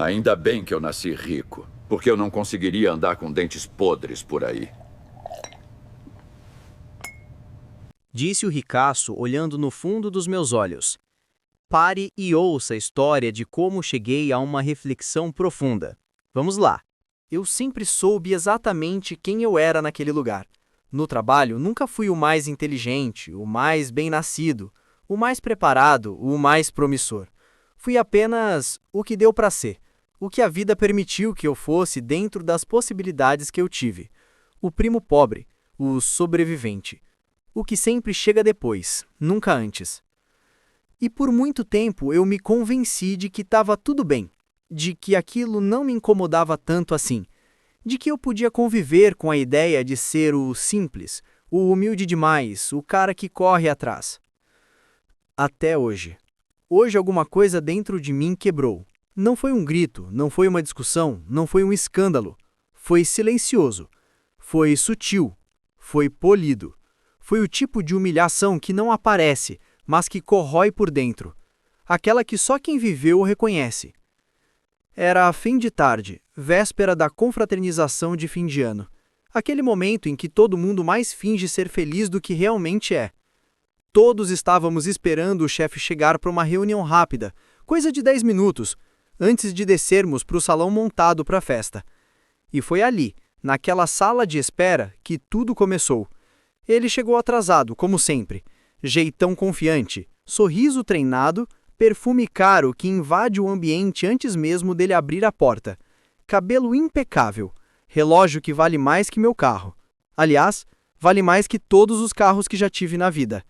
Ainda bem que eu nasci rico, porque eu não conseguiria andar com dentes podres por aí. Disse o ricaço, olhando no fundo dos meus olhos. Pare e ouça a história de como cheguei a uma reflexão profunda. Vamos lá. Eu sempre soube exatamente quem eu era naquele lugar. No trabalho, nunca fui o mais inteligente, o mais bem-nascido, o mais preparado, o mais promissor. Fui apenas o que deu para ser, o que a vida permitiu que eu fosse dentro das possibilidades que eu tive. O primo pobre, o sobrevivente. O que sempre chega depois, nunca antes. E por muito tempo eu me convenci de que estava tudo bem, de que aquilo não me incomodava tanto assim, de que eu podia conviver com a ideia de ser o simples, o humilde demais, o cara que corre atrás. Até hoje. Hoje alguma coisa dentro de mim quebrou. Não foi um grito, não foi uma discussão, não foi um escândalo. Foi silencioso. Foi sutil. Foi polido. Foi o tipo de humilhação que não aparece, mas que corrói por dentro. Aquela que só quem viveu reconhece. Era fim de tarde, véspera da confraternização de fim de ano. Aquele momento em que todo mundo mais finge ser feliz do que realmente é. Todos estávamos esperando o chefe chegar para uma reunião rápida, coisa de 10 minutos, antes de descermos para o salão montado para a festa. E foi ali, naquela sala de espera, que tudo começou. Ele chegou atrasado, como sempre. Jeitão confiante, sorriso treinado, perfume caro que invade o ambiente antes mesmo dele abrir a porta. Cabelo impecável, relógio que vale mais que meu carro. Aliás, vale mais que todos os carros que já tive na vida.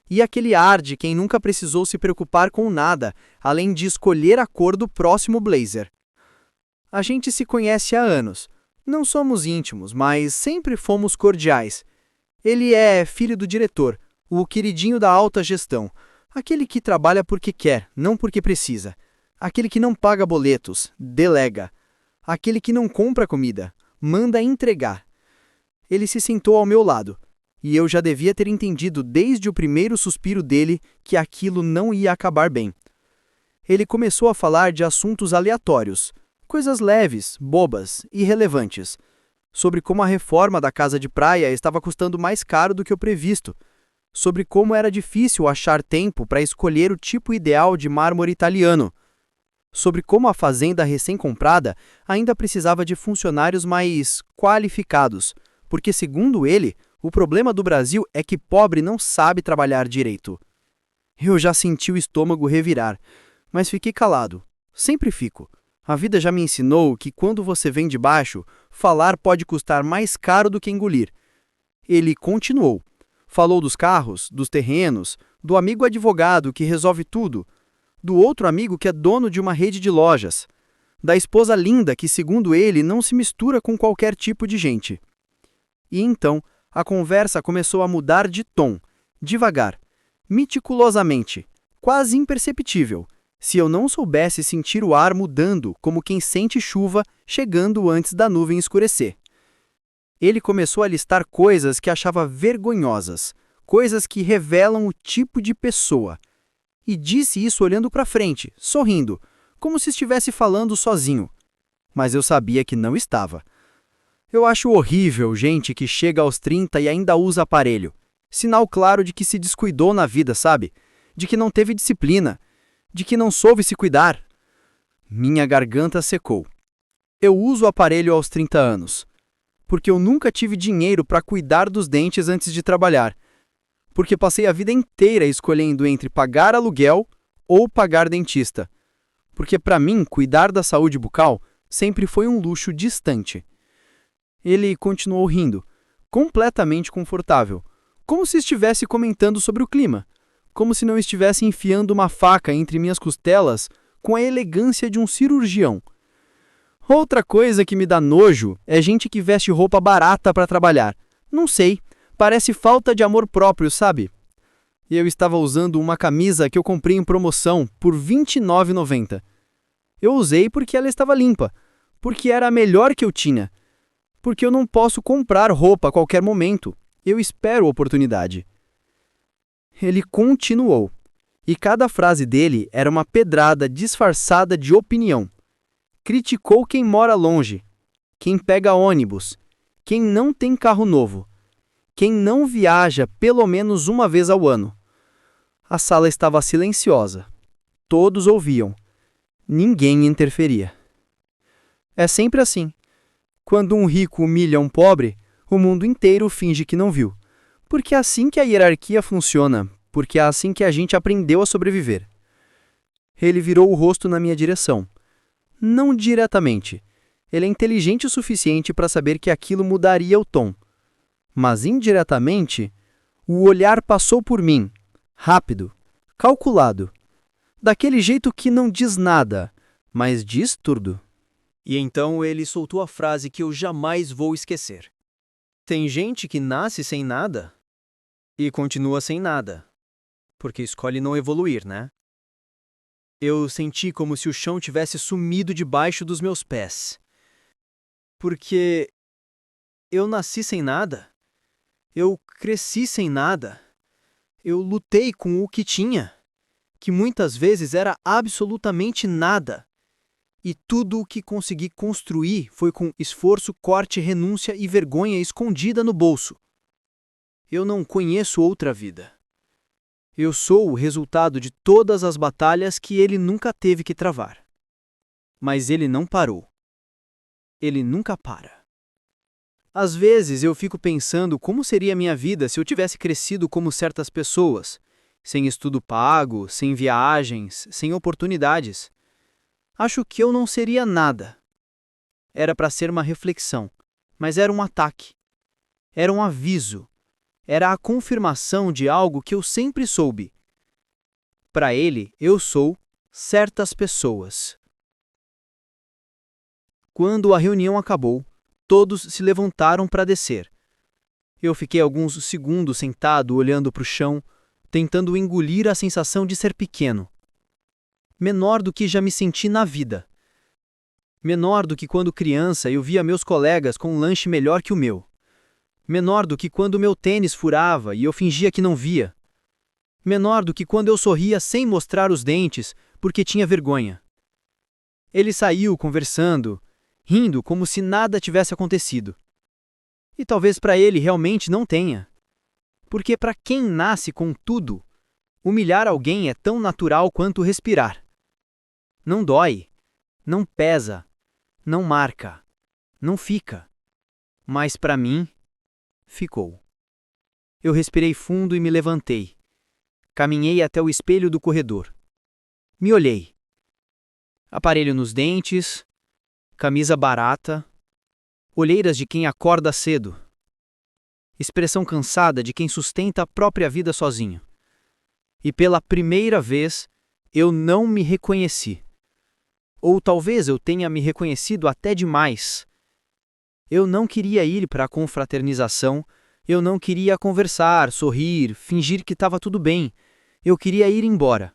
E aquele ar de quem nunca precisou se preocupar com nada, além de escolher a cor do próximo blazer. A gente se conhece há anos. Não somos íntimos, mas sempre fomos cordiais. Ele é filho do diretor, o queridinho da alta gestão, aquele que trabalha porque quer, não porque precisa. Aquele que não paga boletos, delega. Aquele que não compra comida, manda entregar. Ele se sentou ao meu lado, e eu já devia ter entendido desde o primeiro suspiro dele que aquilo não ia acabar bem. Ele começou a falar de assuntos aleatórios, coisas leves, bobas, irrelevantes, sobre como a reforma da casa de praia estava custando mais caro do que o previsto, sobre como era difícil achar tempo para escolher o tipo ideal de mármore italiano, sobre como a fazenda recém-comprada ainda precisava de funcionários mais qualificados, porque, segundo ele, o problema do Brasil é que pobre não sabe trabalhar direito. Eu já senti o estômago revirar, mas fiquei calado. Sempre fico. A vida já me ensinou que quando você vem de baixo, falar pode custar mais caro do que engolir. Ele continuou. Falou dos carros, dos terrenos, do amigo advogado que resolve tudo, do outro amigo que é dono de uma rede de lojas, da esposa linda que, segundo ele, não se mistura com qualquer tipo de gente. E então, a conversa começou a mudar de tom, devagar, meticulosamente, quase imperceptível, se eu não soubesse sentir o ar mudando como quem sente chuva chegando antes da nuvem escurecer. Ele começou a listar coisas que achava vergonhosas, coisas que revelam o tipo de pessoa. E disse isso olhando para frente, sorrindo, como se estivesse falando sozinho. Mas eu sabia que não estava. Eu acho horrível gente que chega aos 30 e ainda usa aparelho. Sinal claro de que se descuidou na vida, sabe? De que não teve disciplina. De que não soube se cuidar. Minha garganta secou. Eu uso aparelho aos 30 anos. Porque eu nunca tive dinheiro para cuidar dos dentes antes de trabalhar. Porque passei a vida inteira escolhendo entre pagar aluguel ou pagar dentista. Porque para mim, cuidar da saúde bucal sempre foi um luxo distante. Ele continuou rindo, completamente confortável, como se estivesse comentando sobre o clima, como se não estivesse enfiando uma faca entre minhas costelas com a elegância de um cirurgião. Outra coisa que me dá nojo é gente que veste roupa barata para trabalhar. Não sei, parece falta de amor próprio, sabe? E eu estava usando uma camisa que eu comprei em promoção por R$ 29,90. Eu usei porque ela estava limpa, porque era a melhor que eu tinha, porque eu não posso comprar roupa a qualquer momento. Eu espero oportunidade. Ele continuou, e cada frase dele era uma pedrada disfarçada de opinião. Criticou quem mora longe, quem pega ônibus, quem não tem carro novo, quem não viaja pelo menos uma vez ao ano. A sala estava silenciosa. Todos ouviam. Ninguém interferia. É sempre assim. Quando um rico humilha um pobre, o mundo inteiro finge que não viu. Porque é assim que a hierarquia funciona, porque é assim que a gente aprendeu a sobreviver. Ele virou o rosto na minha direção. Não diretamente. Ele é inteligente o suficiente para saber que aquilo mudaria o tom. Mas indiretamente, o olhar passou por mim, rápido, calculado, daquele jeito que não diz nada, mas diz tudo. E então ele soltou a frase que eu jamais vou esquecer. Tem gente que nasce sem nada e continua sem nada, porque escolhe não evoluir, né? Eu senti como se o chão tivesse sumido debaixo dos meus pés. Porque eu nasci sem nada, eu cresci sem nada, eu lutei com o que tinha, que muitas vezes era absolutamente nada. E tudo o que consegui construir foi com esforço, corte, renúncia e vergonha escondida no bolso. Eu não conheço outra vida. Eu sou o resultado de todas as batalhas que ele nunca teve que travar. Mas ele não parou. Ele nunca para. Às vezes eu fico pensando como seria a minha vida se eu tivesse crescido como certas pessoas, sem estudo pago, sem viagens, sem oportunidades. Acho que eu não seria nada. Era para ser uma reflexão, mas era um ataque. Era um aviso. Era a confirmação de algo que eu sempre soube. Para ele, eu sou certas pessoas. Quando a reunião acabou, todos se levantaram para descer. Eu fiquei alguns segundos sentado olhando para o chão, tentando engolir a sensação de ser pequeno. Menor do que já me senti na vida. Menor do que quando criança eu via meus colegas com um lanche melhor que o meu. Menor do que quando meu tênis furava e eu fingia que não via. Menor do que quando eu sorria sem mostrar os dentes porque tinha vergonha. Ele saiu conversando, rindo como se nada tivesse acontecido. E talvez para ele realmente não tenha. Porque para quem nasce com tudo, humilhar alguém é tão natural quanto respirar. Não dói, não pesa, não marca, não fica. Mas para mim, ficou. Eu respirei fundo e me levantei. Caminhei até o espelho do corredor. Me olhei. Aparelho nos dentes, camisa barata, olheiras de quem acorda cedo. Expressão cansada de quem sustenta a própria vida sozinho. E pela primeira vez, eu não me reconheci. Ou talvez eu tenha me reconhecido até demais. Eu não queria ir para a confraternização, eu não queria conversar, sorrir, fingir que estava tudo bem. Eu queria ir embora.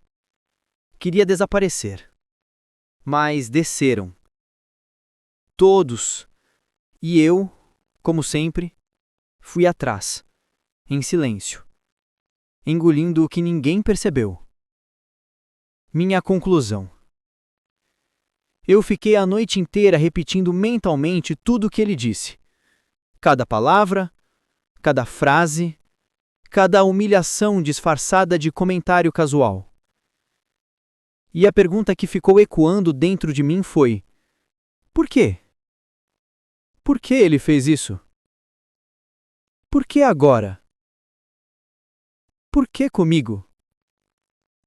Queria desaparecer. Mas desceram. Todos. E eu, como sempre, fui atrás, em silêncio, engolindo o que ninguém percebeu. Minha conclusão. Eu fiquei a noite inteira repetindo mentalmente tudo o que ele disse. Cada palavra, cada frase, cada humilhação disfarçada de comentário casual. E a pergunta que ficou ecoando dentro de mim foi: por quê? Por que ele fez isso? Por que agora? Por que comigo?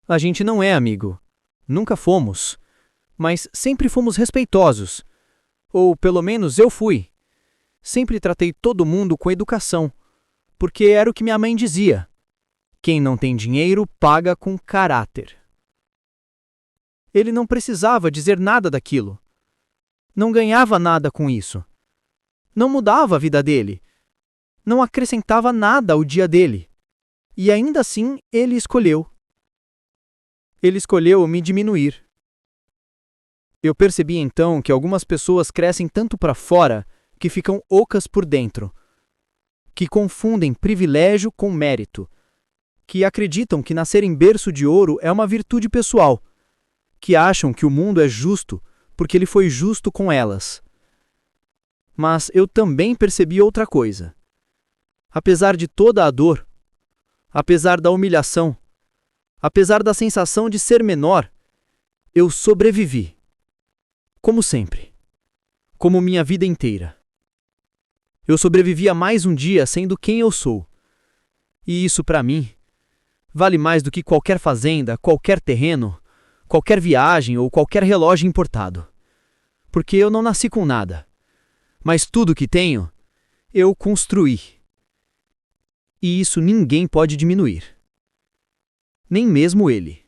A gente não é amigo. Nunca fomos. Mas sempre fomos respeitosos. Ou pelo menos eu fui. Sempre tratei todo mundo com educação. Porque era o que minha mãe dizia. Quem não tem dinheiro paga com caráter. Ele não precisava dizer nada daquilo. Não ganhava nada com isso. Não mudava a vida dele. Não acrescentava nada ao dia dele. E ainda assim, ele escolheu. Ele escolheu me diminuir. Eu percebi então que algumas pessoas crescem tanto para fora que ficam ocas por dentro. Que confundem privilégio com mérito. Que acreditam que nascer em berço de ouro é uma virtude pessoal. Que acham que o mundo é justo porque ele foi justo com elas. Mas eu também percebi outra coisa. Apesar de toda a dor, apesar da humilhação, apesar da sensação de ser menor, eu sobrevivi. Como sempre. Como minha vida inteira. Eu sobrevivi a mais um dia sendo quem eu sou. E isso, para mim, vale mais do que qualquer fazenda, qualquer terreno, qualquer viagem ou qualquer relógio importado. Porque eu não nasci com nada. Mas tudo que tenho, eu construí. E isso ninguém pode diminuir. Nem mesmo ele.